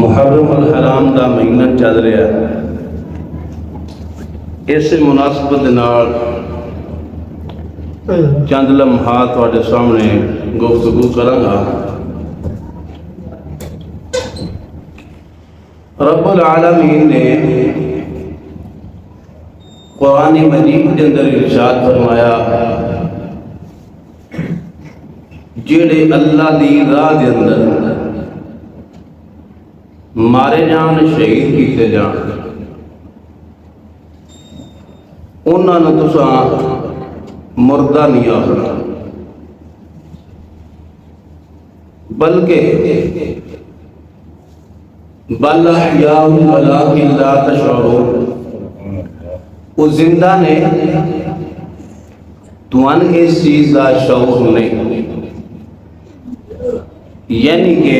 محرم الحرام دا مہینہ چل رہا ہے. اس مناسبت نال چند لمحات تواڈے سامنے گفتگو کراں گا. رب العالمین نے قرآن مجید کے اندر ارشاد فرمایا جڑے اللہ دی راہ دے اندر مارے جان شہید کیتے جان انہاں نوں تساں مردہ نہیں آخنا بلکہ بل احیاء ولکن لا تشعرون، وہ زندہ نے توان اس چیز کا شعور نہیں، یعنی کہ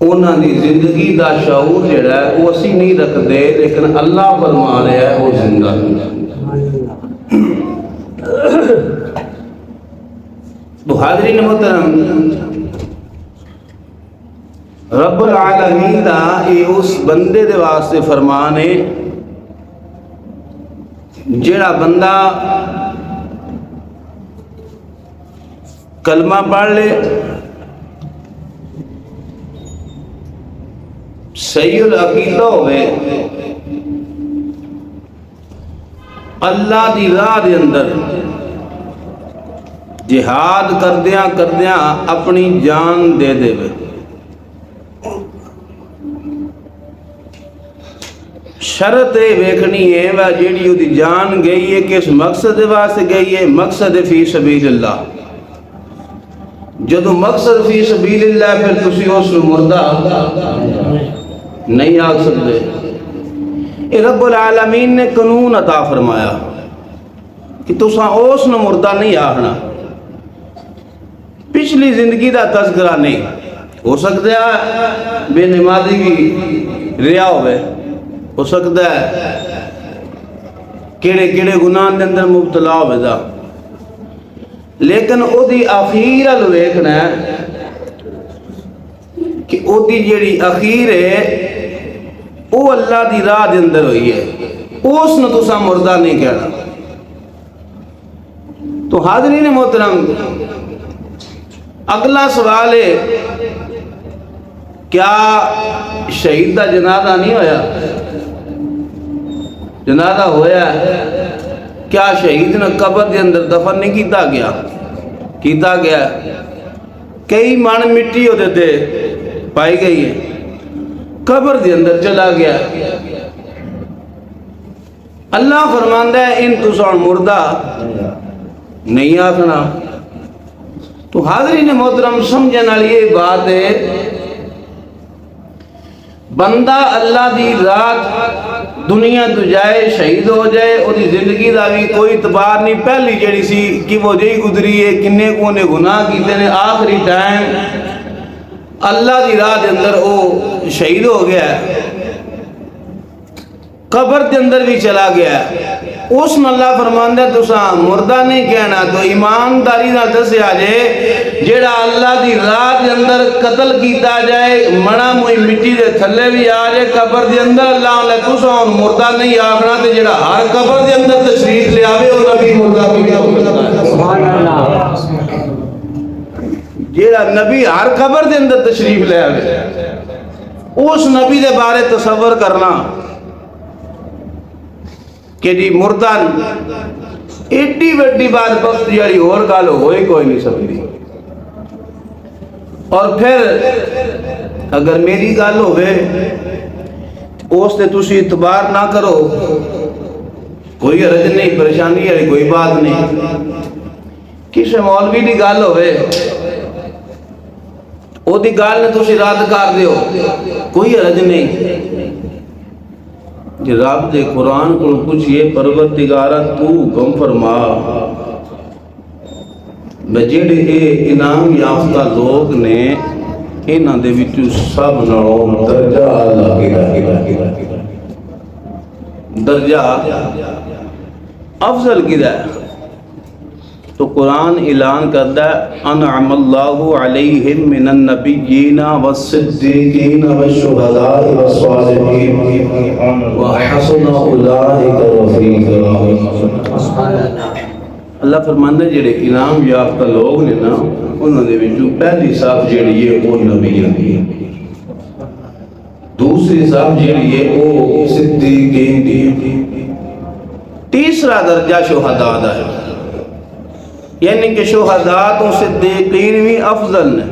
انہاں دی زندگی دا شعور جڑا ہے وہ اسی نہیں رکھتے، لیکن اللہ فرما رہا ہے وہ زندہ. تو حاضرین محترم، رب العالمین دا یہ اس بندے دے واسطے فرمان ہے جڑا بندہ کلمہ پڑھ لے، صحیح العقیدہ ہوئے، اللہ دی راہ دے اندر جہاد کردیاں کردیاں اپنی جان دے دے. شرط ویکھنی ہے وہ جیڑی دی جان گئی ہے کس مقصد واسطے گئی ہے، مقصد فی سبیل اللہ. جدو مقصد فی سبیل اللہ پھر تسی اس مردہ نہیں آکھ سکتے. رب العالمین نے قانون عطا فرمایا کہ تساں اس مردہ نہیں آکھنا. پچھلی زندگی دا تذکرہ نہیں ہو سکتا ہے، بے نمازی بھی ریا ہوئے، ہو سکتا ہے کیڑے کیڑے گناہ دے اندر مبتلا ہوئے دا، لیکن او دی آخیر ویکھنا ہے کہ او دی جیڑی آخیر ہے او اللہ دی راہ دے اندر ہوئی ہے، اس نے تساں مردہ نہیں کہنا. تو حاضرین محترم، اگلا سوال ہے کیا شہید دا جنازہ نہیں ہویا؟ جنازہ ہویا ہے. کیا شہید نے قبر دے اندر دفن نہیں کیتا گیا؟ کیتا گیا. کئی من مٹی ہو دیتے پائی گئی ہے، قبر دے اندر چلا گیا. اللہ فرماندا ہے ان تساں مردہ نہیں آکھنا. تو حاضرین محترم، سمجھنے والی یہ بات ہے بندہ اللہ دی رات دنیا تو جائے، شہید ہو جائے، اور زندگی دا بھی کوئی اعتبار نہیں. پہلی جڑی سی کہ وہ جہی گزری ہے، کنے کو نے گناہ کیتے نے، آخری ٹائم اللہ دی راہ دے اندر وہ شہید ہو گیا ہے، قبر دے اندر بھی چلا گیا ہے. اس میں اللہ فرماندہ ہے تساں مردہ نہیں کہنا. تو ایمانداری نہ دسیا جائے جیڑا اللہ دی راہ دے اندر قتل کیتا جائے، مڑا موئی مٹی دے تھلے بھی آ جائے قبر دے اندر، اللہ علیہ تساں مردہ نہیں آکھنا. تے جیڑا ہر قبر دے اندر تشریف لے آوے وہ نبی مردہ بھی سبحان اللہ. جیڑا نبی ہر قبر دے اندر تشریف لے آوے، اس نبی دے بارے تصور کرنا کہ جی مردہ ایڈی وڈی بات بخت جاری اور گال ہوئے کوئی نہیں سکتی. اور پھر اگر میری گال ہوئے اس سے تسی اعتبار نہ کرو، کوئی حرج نہیں، پریشانی ہے کوئی بات نہیں. کسی مولوی دی گال ہوئے او دی گال نے تسی رد کر دیو، کوئی حرج نہیں. کہ رب دے قرآن کو پوچھئے پروردگارہ تو حکم فرما، جڑے اے انعام یافتہ لوگ نے انہاں دے وچوں سب نالوں درجہ درجہ افضل کیدا ہے. تو قرآن اعلان کرتا ہے انعم اللہ علیہم من النبیین والصدیقین والشہداء والصالحین وحسن اولئک رفیقا۔ اللہ فرماندا ہے جڑے انعام یافتہ لوگ نے نا انہاں دے وچوں پہلی صف جڑی ہے وہ نبیاں دی، دوسری صف جڑی ہے وہ صدیقین دی، تیسرا درجہ شہداء دا ہے، یعنی کہ شہداء تو صدیقین بھی افضل نے،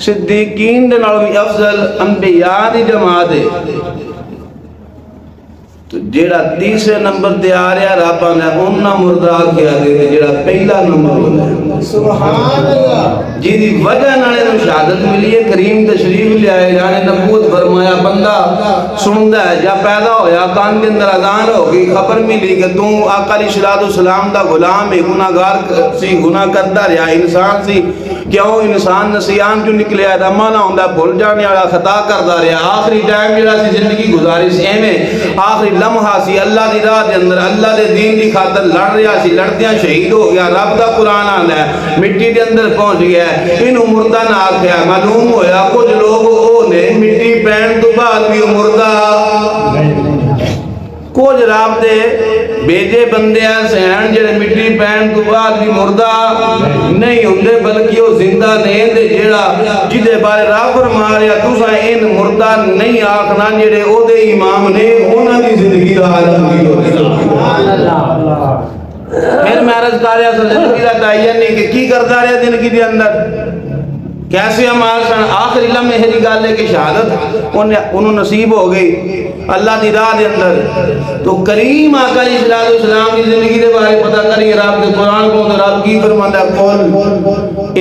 صدیقین دے نال بھی افضل انبیاء دی جماعت ہے۔ تو جیڑا تیسرے نمبر تے آ رہا رب نے انہاں مردہ کیا دے جیڑا پہلا نمبر ہوتا ہے، سبحان اللہ، جی دی وجہ نالے تو شہادت ملی ہے۔ کریم تشریف لے آئے جانے نبوت فرمایا بندہ سندا ہے جا پیدا ہویا کان کے اندر اذان ہو گئی، خبر ملی کہ تو آقا علیہ الصلوۃ والسلام دا غلام ہے، گناہگار سی، گناہ کرتا رہا، انسان سی، کیوں انسان نسیان جو نکلے آیا دا مانا ہوندا بھول جانے والا، خطا کردا رہا، آخری ٹائم جڑا سی زندگی گزاری سی ایویں، آخری لمحہ سی اللہ دی راہ دے اندر اللہ دے دین دی خاطر لڑ رہا سی، لڑدیاں شہید ہو گیا۔ رب دا قرآن آندا ہے مٹی دے اندر پہنچ گیا ہے، اینو مردہ نہ آکھیا، معلوم ہویا کچھ لوگ او نے مٹی پہن تو بعد بھی مردہ، کچھ رب دے بیجے بندے ایسے ہیں جڑے مٹی پہن تو بعد بھی مردہ نہیں ہوندے بلکہ وہ زندہ نے دے جڑا جدے بارے رب فرما رہا تساں ان مردہ نہیں آکھنا جڑے او دے امام نے انہاں دی زندگی دا عالم کی ہوتی۔ پھر میں عرض کر رہا تھا زندگی دا تعین نہیں کہ کی کرتا رہا زندگی دے اندر کیسے عمال سن، آخری لمحے دی گل ہے کہ شہادت انہوں نصیب ہو گئی اللہ دی راہ دے اندر۔ تو کریم آقا علیہ السلام کی زندگی دے بارے پتہ کریے رب دے قرآن کو رب کی فرماتا ہے قل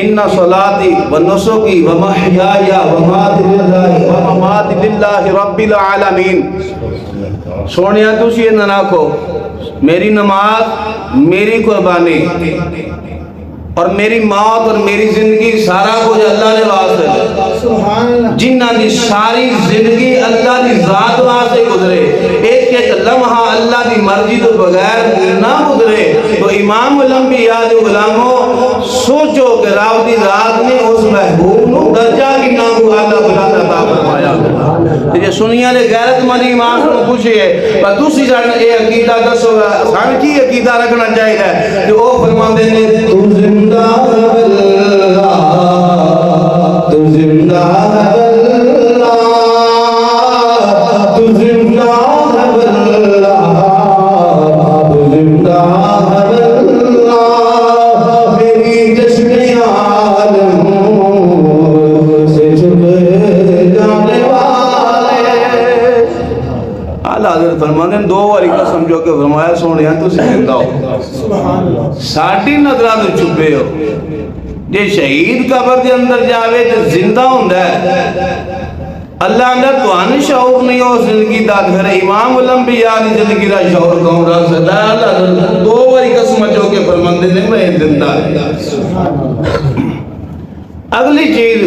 ان صلاتی و نسکی و محیای و مماتی للہ رب العالمین۔ سونیا تسی یہ نہ کہو میری نماز میری قربانی اور میری موت اور میری زندگی سارا کچھ اللہ نے واسطے، جنہ دی ساری زندگی اللہ دی ذات واسطے گزرے، ایک ایک لمحہ اللہ دی مرضی تو بغیر نہ گزرے۔ تو امام الانبیاء دے غلاموں سوچو کہ رب دی ذات نے اس محبوب نو درجہ کتنا کو اللہ بلند عطا فرمایا۔ یہ سنیاں دے غیرت مند امام کو پوچھئے پر تسی ساڈا اے عقیدہ دسو سان کی عقیدہ رکھنا چاہیے کہ وہ فرماندے نے تو زندہ اللہ تو زندہ اللہ تو زندہ اللہ تو زندہ اللہ میری جشن عالم سے چھپ جانے حضرت فرمانے دو باری قسم جو کہ فرمایا سونے ہیں تو زندہ ہو، ساڑھی نظرہ تو چھپے ہو، جے شہید قبر دے اندر جاوے تو زندہ ہوندہ ہے اللہ اندر تو آنے شعور نہیں ہو زندگی دا، پھر امام الانبیاء نے زندگی دا شعور کون رہا سکتا ہے۔ اللہ دو باری قسم جو کہ فرماندے نے میں زندہ ہے۔ اگلی چیز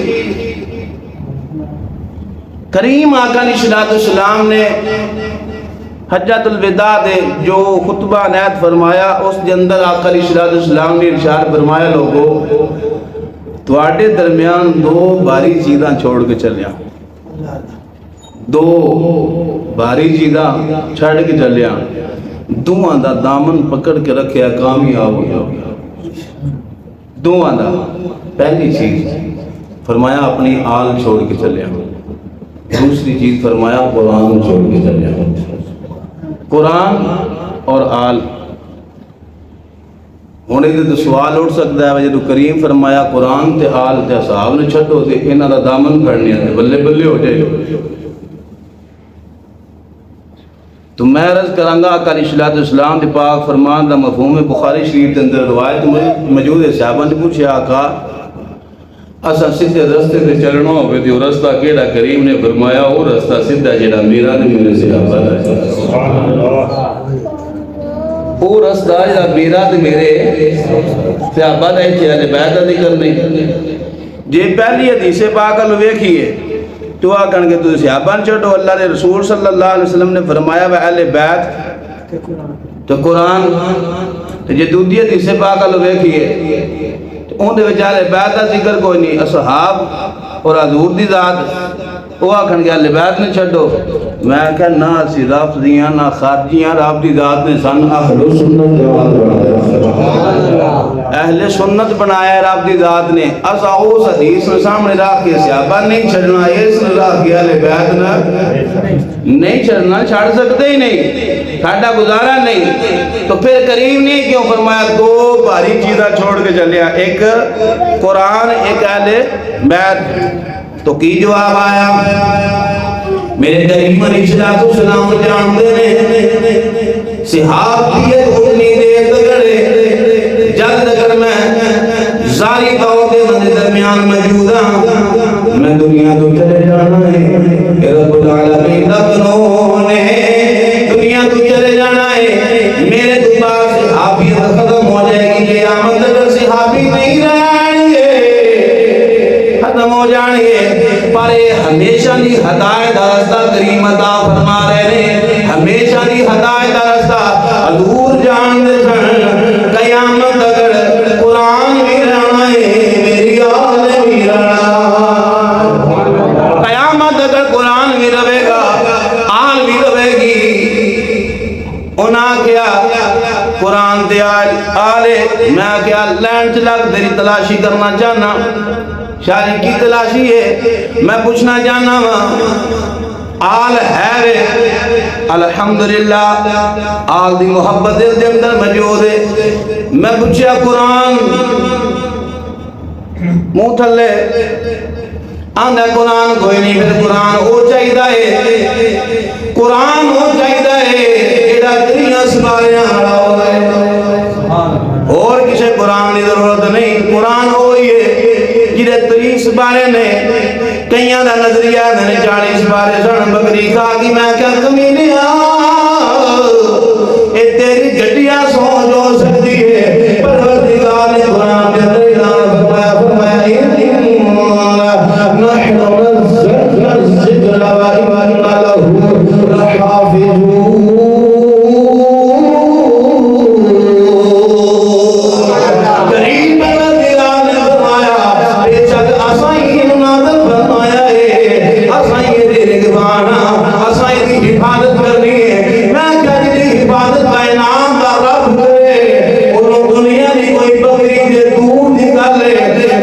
کریم آقا علیہ السلام نے حجۃ الوداع دے جو خطبہ نیت فرمایا اس کے اندر آقا علیہ السلام نے ارشاد فرمایا لوگو تواڈے درمیان دو باری چیزاں چھوڑ کے چلیا، دو باری چیزاں چھڑ کے چلیا، دوہاں دا دامن پکڑ کے رکھیا کامیاب ہو جاؤ۔ دوہاں دا پہلی چیز فرمایا اپنی آل چھوڑ کے چلیا، دوسری چیز فرمایا قرآن چھوڑ کے چلیا۔ قرآن اور آل ہونے دے تو سوال اٹھ سکتا ہے جب کریم فرمایا قرآن تے آل تے صحاب نے چھٹو تے انہاں دا دامن پھڑنے آتے بلے بلے ہو جائے۔ تو میں عرض کرانگا آقا علیہ السلام دے پاک فرمان دا مفہوم بخاری شریف دے اندر روایت موجود ہے، صحابہ نے پوچھا آقا اسا سیدھے رستے تے چلنا ہوئے تے رستہ کیڑا؟ کریم نے فرمایا وہ رستہ سیدھا جڑا میرا تے میرے صحابہ دا، وہ رستہ جڑا میرا تے میرے صحابہ دا ہے اہل بیت دا ذکر نہیں۔ جے پہلی حدیث پاک ال ویکھیے تو آکھن گے تو صحابہ نے چھڈو، اللہ دے رسول صلی اللہ علیہ وسلم نے فرمایا وہ اہل بیت تو قرآن جے دوسری حدیث پاک ال ویکھیے اون دے وچ اہل بیت دا ذکر کوئی نہیں، اصحاب اور حضور دی ذات وہ آکھن گے اہل بیت نے چھڈو، میں کہ نہ اسی رب دیاں نہ خارجیاں، رب دی ذات نے سن اہل سنت جماعت بنایا، اہل سنت بنایا رب دی ذات نے۔ اسا اس حدیث نے سامنے رکھ کے صحابہ نہیں چھڈنا، اس نے رکھ کے اہل بیت نے نہیں چھڑنا، چھڑ سکتے ہی نہیں، ساڈا گزارا نہیں۔ تو پھر کریم نے کیوں فرمایا دو بھاری چیزاں چھوڑ کے چلیا، ایک قرآن ایک اہل بیت؟ تو کی جواب آیا؟ میرے کریم علیہ الصلوۃ والسلام جانتے ہیں صحاب کی اتنی دیر تک جب تک میں ظاہری طور کے درمیان موجود ہوں، میں دنیا تو چلے جانا ہے، رب العالمین کا قانون ہے، دنیا تو چلے جانا ہے، میرے تو بعد صحابیت ختم ہو جائے گی، قیامت تک صحابی نہیں رہیں گے، ختم ہو جائیں گے، پر ہمیشہ دی ہدایت دا رستہ کریم عطا فرما رہے ہیں، ہمیشہ دی ہدایت دا رستہ حضور جان دے سن، قیامت تک قرآن بھی رہنا ہے، میری آل بھی رہنا، قیامت تک قرآن بھی رہے گا، آل بھی رہے گی۔ انہاں کیا قرآن دے آلے، میں کیا لینڈ چلاک تیری تلاشی کرنا چاہنا، شاری کی تلاشی ہے، میں پوچھنا چاہنا آل ہے وے، الحمدللہ آل دی محبت دل دے اندر موجود ہے۔ میں پوچھیا قرآن منہ تھلے آندھا قرآن کوئی نہیں، پھر قرآن ہو چاہیدہ ہے، قرآن ہو چاہیدہ ہے، ایڈا دنیا سباریاں ہڑا ہو گئے، اور کسے قرآن کی ضرورت نہیں، قرآن ہوئی ہے جیدے 30 بارے نے کئیاں دا نظریہ نے 40 بارے سن بکری کھا کی، میں کیا کمینے اے تیری گھٹیا سوچ ہو سکتی ہے، پروردگار نے قرآن کے اندر اعلان فرمایا نحن نزلنا الذکر وإنا له لحافظون، حفاظت کرنی ہے، میں کہنی حفاظت کا انعام دا رب کرے، انہوں دنیا دی کوئی بکری دے دور نکال لے،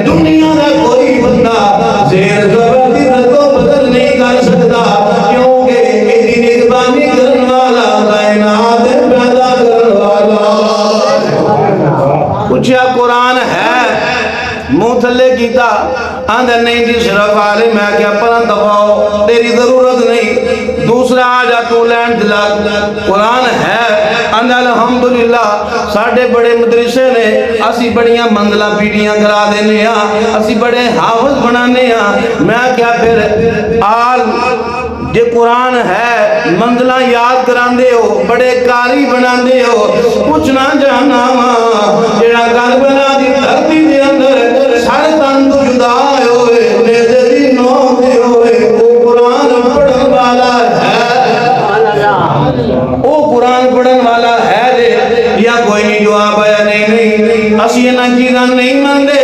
دنیا دا کوئی بندہ زیر زبر دی ردو بدل نہیں کر سکتا، کیونکہ میری نگبانی کرن والا کائنات پیدا کرن والا۔ پوچھا قرآن ہے، منہ تھلے کیتا، آندھا نہیں جی صرف آلے، میں کیا پران دفاؤ تیری ضرورت نہیں، دوسرا آجا تو لینڈ دلا، قرآن ہے، آندھا الحمدللہ ساڑھے بڑے مدرسے نے اسی بڑیاں منزلہ پیڑیاں کرا دینے ہاں، اسی بڑے حافظ بنانے ہاں، میں کیا پھر آل جے قرآن ہے منزلہ یاد کراندے ہو، بڑے کاری بناندے ہو، پوچھنا جانا ماں جیڑا گھر بنا دی دھرتی دے اندر سارے تن تو جدا ہوئے، نیزے دی نو دے ہوئے، وہ قرآن پڑھن والا ہے، وہ قرآن پڑھن والا ہے دے، یا کوئی نہیں جواب آیا نہیں اسی انہاں چیزاں نہیں مندے،